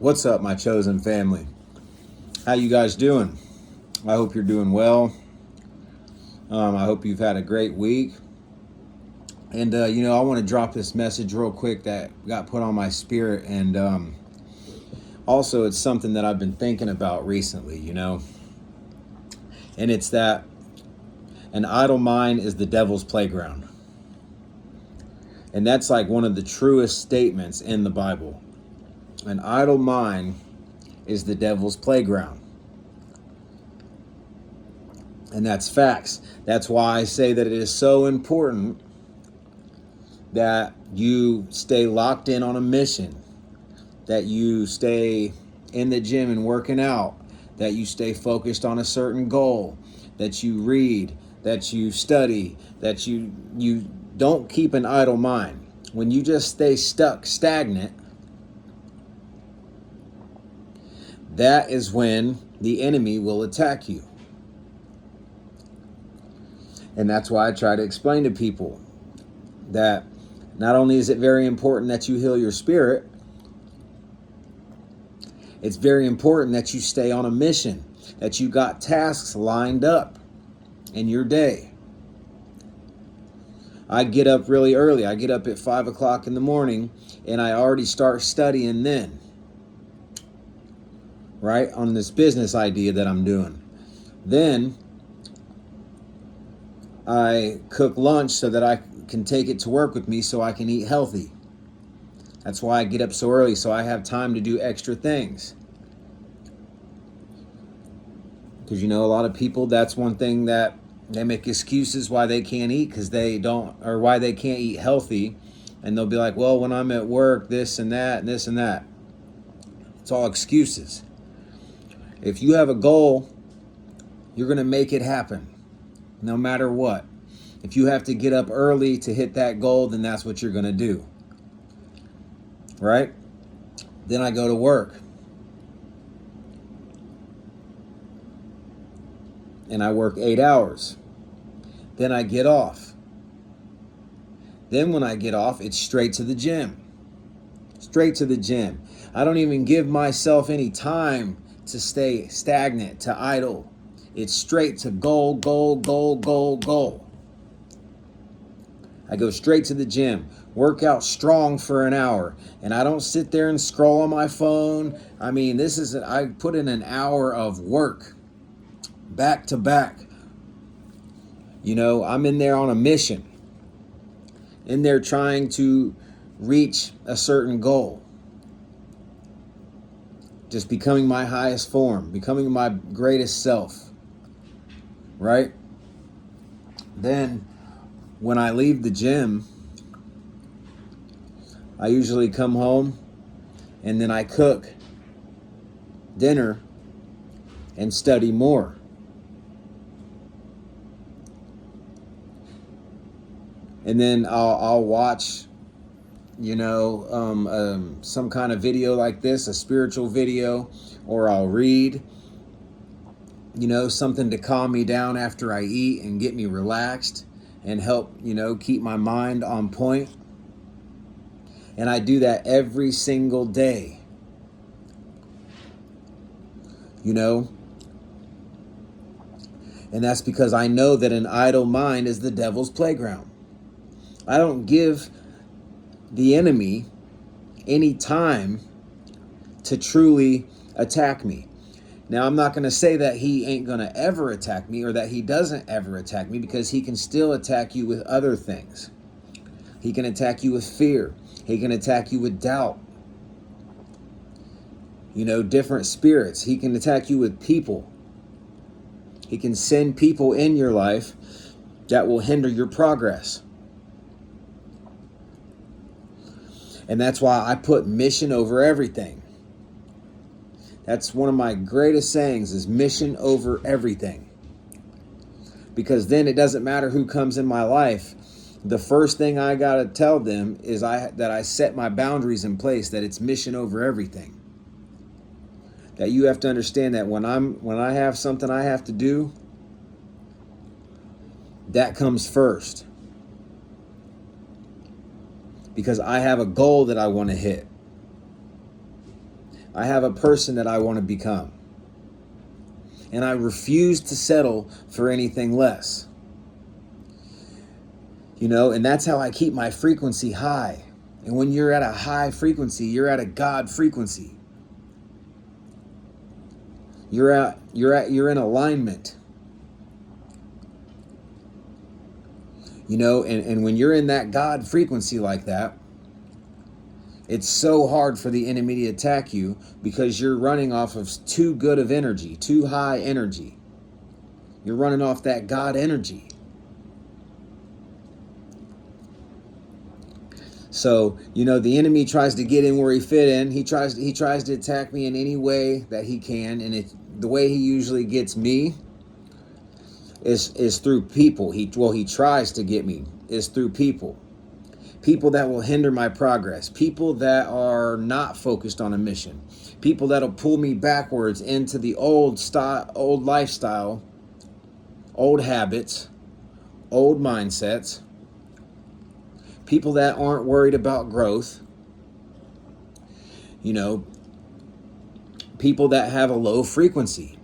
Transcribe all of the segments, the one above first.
What's up, my chosen family? How you guys doing? I hope you're doing well. I hope you've had a great week. And, I want to drop this message real quick that got put on my spirit. And also, it's something that I've been thinking about recently, And it's that an idle mind is the devil's playground. And that's like one of the truest statements in the Bible. An idle mind is the devil's playground. And that's facts. That's why I say that it is so important that you stay locked in on a mission, that you stay in the gym and working out, that you stay focused on a certain goal, that you read, that you study, that you don't keep an idle mind. When you just stay stuck, stagnant, that is when the enemy will attack you. And that's why I try to explain to people that not only is it very important that you heal your spirit, it's very important that you stay on a mission, that you got tasks lined up in your day. I get up really early. I get up at 5 o'clock in the morning and I already start studying then, right? On this business idea that I'm doing. Then I cook lunch so that I can take it to work with me so I can eat healthy. That's why I get up so early, so I have time to do extra things. Because, a lot of people, that's one thing that they make excuses why they can't eat because they don't, or why they can't eat healthy. And they'll be like, well, when I'm at work, this and that, and this and that. It's all excuses. If you have a goal, you're going to make it happen, no matter what. If you have to get up early to hit that goal, then that's what you're going to do. Right? Then I go to work. And I work 8 hours. Then I get off. Then when I get off, it's straight to the gym. Straight to the gym. I don't even give myself any time to stay stagnant, to idle. It's straight to goal, goal, goal, goal, goal. I go straight to the gym, work out strong for an hour, and I don't sit there and scroll on my phone. I mean, I put in an hour of work, back to back. I'm in there on a mission, in there trying to reach a certain goal. Just becoming my highest form, becoming my greatest self, right? Then, when I leave the gym, I usually come home and then I cook dinner and study more. And then I'll watch, some kind of video like this, a spiritual video, or I'll read, something to calm me down after I eat and get me relaxed and help, keep my mind on point. And I do that every single day. And that's because I know that an idle mind is the devil's playground. I don't give the enemy any time to truly attack me. Now, I'm not going to say that he ain't going to ever attack me or that he doesn't ever attack me, because he can still attack you with other things. He can attack you with fear. He can attack you with doubt. Different spirits. He can attack you with people. He can send people in your life that will hinder your progress. And that's why I put mission over everything. That's one of my greatest sayings, is mission over everything. Because then it doesn't matter who comes in my life. The first thing I got to tell them is that I set my boundaries in place, that it's mission over everything. That you have to understand that when I have something I have to do, that comes first. Because I have a goal that I want to hit. I have a person that I want to become. And I refuse to settle for anything less. And that's how I keep my frequency high. And when you're at a high frequency, you're at a God frequency. You're in alignment. And when you're in that God frequency like that, it's so hard for the enemy to attack you because you're running off of too good of energy, too high energy. You're running off that God energy. So, the enemy tries to get in where he fit in. He tries to attack me in any way that he can. And the way he usually gets me is through people. He tries to get me is through people. People that will hinder my progress. People that are not focused on a mission. People that'll pull me backwards into the old lifestyle, old habits, old mindsets. People that aren't worried about growth. People that have a low frequency.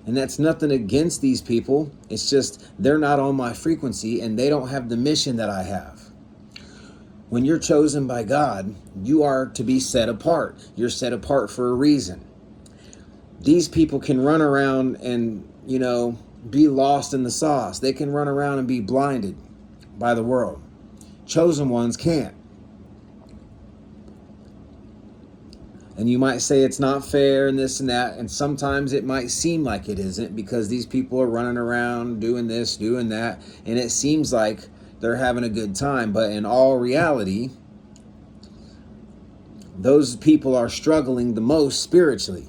And that's nothing against these people. It's just they're not on my frequency and they don't have the mission that I have. When you're chosen by God, you are to be set apart. You're set apart for a reason. These people can run around and, be lost in the sauce. They can run around and be blinded by the world. Chosen ones can't. And you might say it's not fair and this and that. And sometimes it might seem like it isn't because these people are running around doing this, doing that. And it seems like they're having a good time. But in all reality, those people are struggling the most spiritually.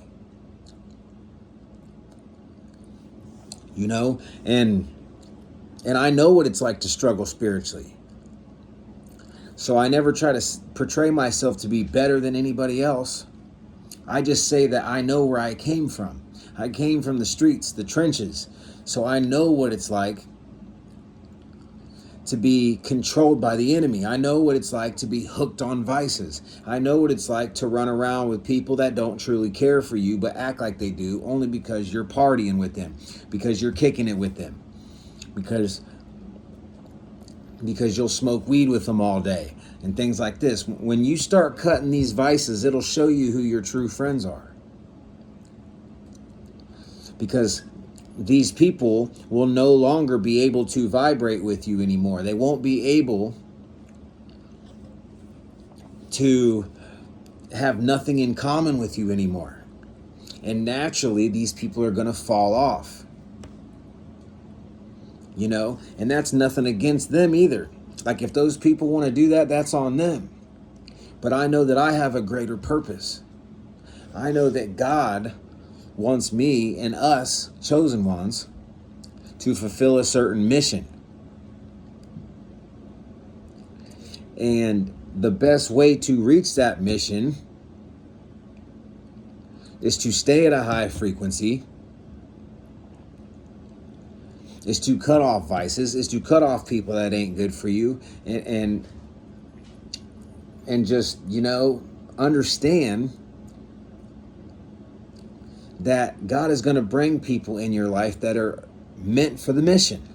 And I know what it's like to struggle spiritually. So I never try to portray myself to be better than anybody else. I just say that I know where I came from. I came from the streets, the trenches. So I know what it's like to be controlled by the enemy. I know what it's like to be hooked on vices. I know what it's like to run around with people that don't truly care for you, but act like they do only because you're partying with them, because you're kicking it with them, because you'll smoke weed with them all day and things like this. When you start cutting these vices, it'll show you who your true friends are. Because these people will no longer be able to vibrate with you anymore. They won't be able to have nothing in common with you anymore. And naturally, these people are going to fall off. And that's nothing against them either. Like if those people want to do that, that's on them. But I know that I have a greater purpose. I know that God wants me and us, chosen ones, to fulfill a certain mission. And the best way to reach that mission is to stay at a high frequency, is to cut off vices, is to cut off people that ain't good for you, and just, understand that God is going to bring people in your life that are meant for the mission.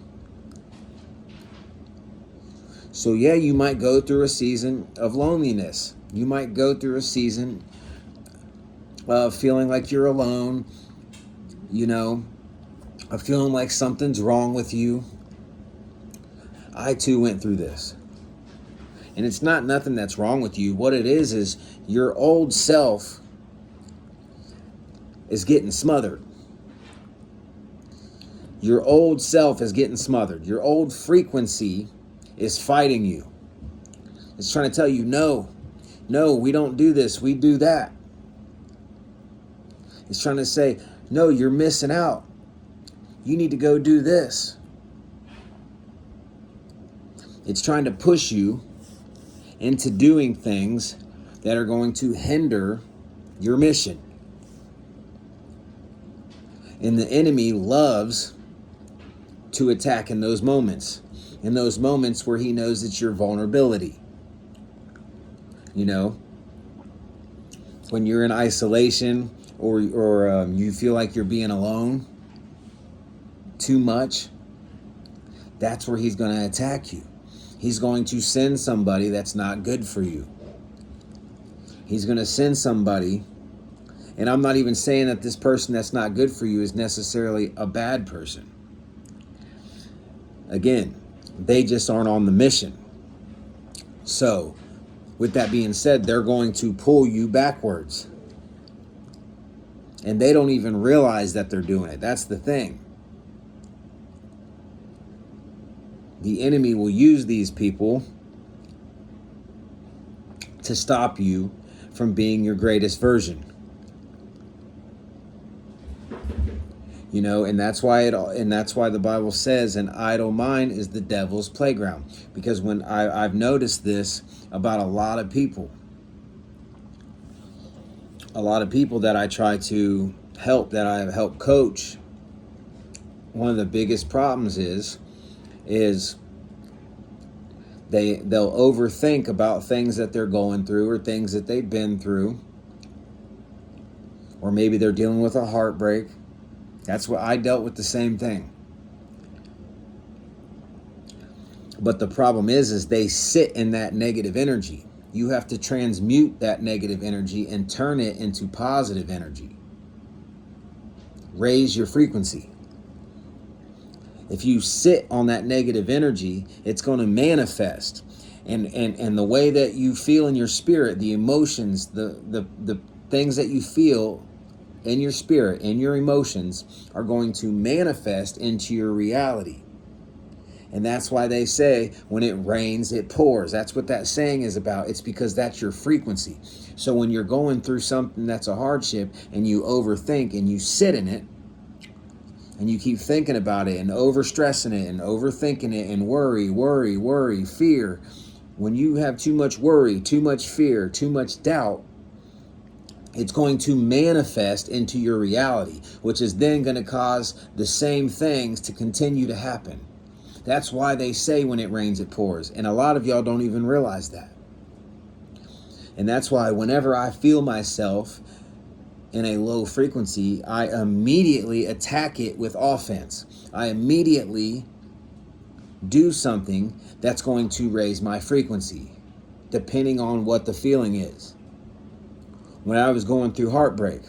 So yeah, you might go through a season of loneliness. You might go through a season of feeling like you're alone, of feeling like something's wrong with you. I too went through this. And it's not nothing that's wrong with you. What it is your old self is getting smothered. Your old self is getting smothered. Your old frequency is fighting you. It's trying to tell you, no, we don't do this, we do that. It's trying to say, no, you're missing out. You need to go do this. It's trying to push you into doing things that are going to hinder your mission. And the enemy loves to attack in those moments where he knows it's your vulnerability. when you're in isolation, or you feel like you're being alone too much, that's where he's going to attack you. He's going to send somebody that's not good for you. He's going to send somebody, and I'm not even saying that this person that's not good for you is necessarily a bad person. Again, they just aren't on the mission. So, with that being said, they're going to pull you backwards. And they don't even realize that they're doing it. That's the thing. The enemy will use these people to stop you from being your greatest version. You know, and that's why the Bible says an idle mind is the devil's playground. Because when I've noticed this about a lot of people that I try to help, that I have helped coach, one of the biggest problems is they'll overthink about things that they're going through or things that they've been through, or maybe they're dealing with a heartbreak. That's what I dealt with, the same thing. But the problem is they sit in that negative energy. You have to transmute that negative energy and turn it into positive energy. Raise your frequency. If you sit on that negative energy, it's going to manifest. And the way that you feel in your spirit, the emotions, the things that you feel in your spirit, in your emotions, are going to manifest into your reality. And that's why they say, when it rains, it pours. That's what that saying is about. It's because that's your frequency. So when you're going through something that's a hardship and you overthink and you sit in it, and you keep thinking about it and overstressing it and overthinking it and worry, fear. When you have too much worry, too much fear, too much doubt, it's going to manifest into your reality, which is then going to cause the same things to continue to happen. That's why they say when it rains, it pours. And a lot of y'all don't even realize that. And that's why whenever I feel myself in a low frequency, I immediately attack it with offense. I immediately do something that's going to raise my frequency, depending on what the feeling is. When I was going through heartbreak,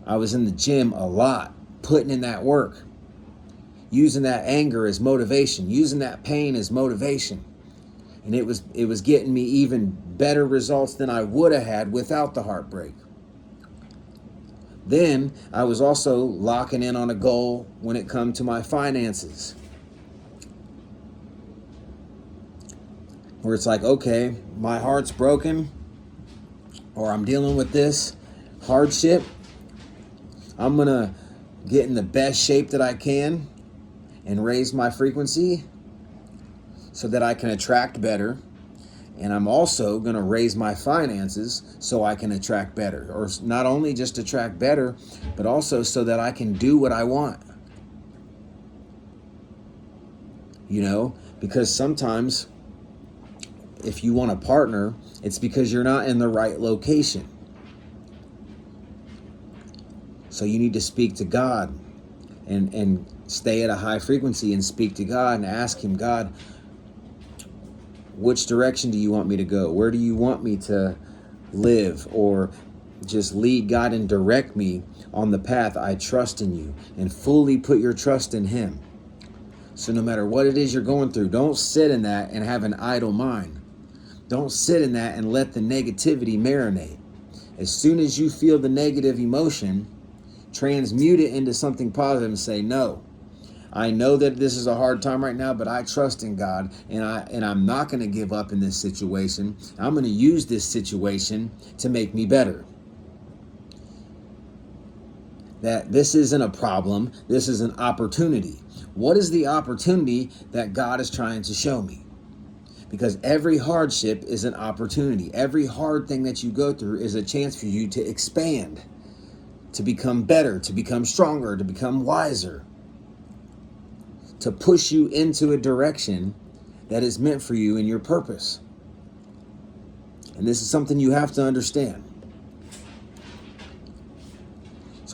I was in the gym a lot, putting in that work, using that anger as motivation, using that pain as motivation. And it was getting me even better results than I would have had without the heartbreak. Then I was also locking in on a goal when it come to my finances, where it's like, okay, my heart's broken, or I'm dealing with this hardship. I'm going to get in the best shape that I can and raise my frequency so that I can attract better. And I'm also going to raise my finances so I can attract better. Or not only just attract better, but also so that I can do what I want. You know, because sometimes if you want a partner, it's because you're not in the right location. So you need to speak to God and stay at a high frequency and speak to God and ask him, God, which direction do you want me to go? Where do you want me to live? Or just lead God and direct me on the path. I trust in you, and fully put your trust in him. So no matter what it is you're going through, don't sit in that and have an idle mind. Don't sit in that and let the negativity marinate. As soon as you feel the negative emotion, transmute it into something positive and say, no, I know that this is a hard time right now, but I trust in God, and I'm not going to give up in this situation. I'm going to use this situation to make me better. That this isn't a problem, this is an opportunity. What is the opportunity that God is trying to show me? Because every hardship is an opportunity. Every hard thing that you go through is a chance for you to expand, to become better, to become stronger, to become wiser, to push you into a direction that is meant for you and your purpose. And this is something you have to understand.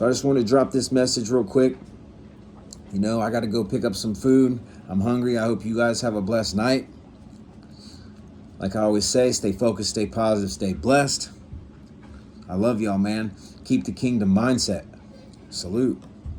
So I just want to drop this message real quick. You know, I got to go pick up some food. I'm hungry. I hope you guys have a blessed night. Like I always say, stay focused, stay positive, stay blessed. I love y'all, man. Keep the kingdom mindset. Salute.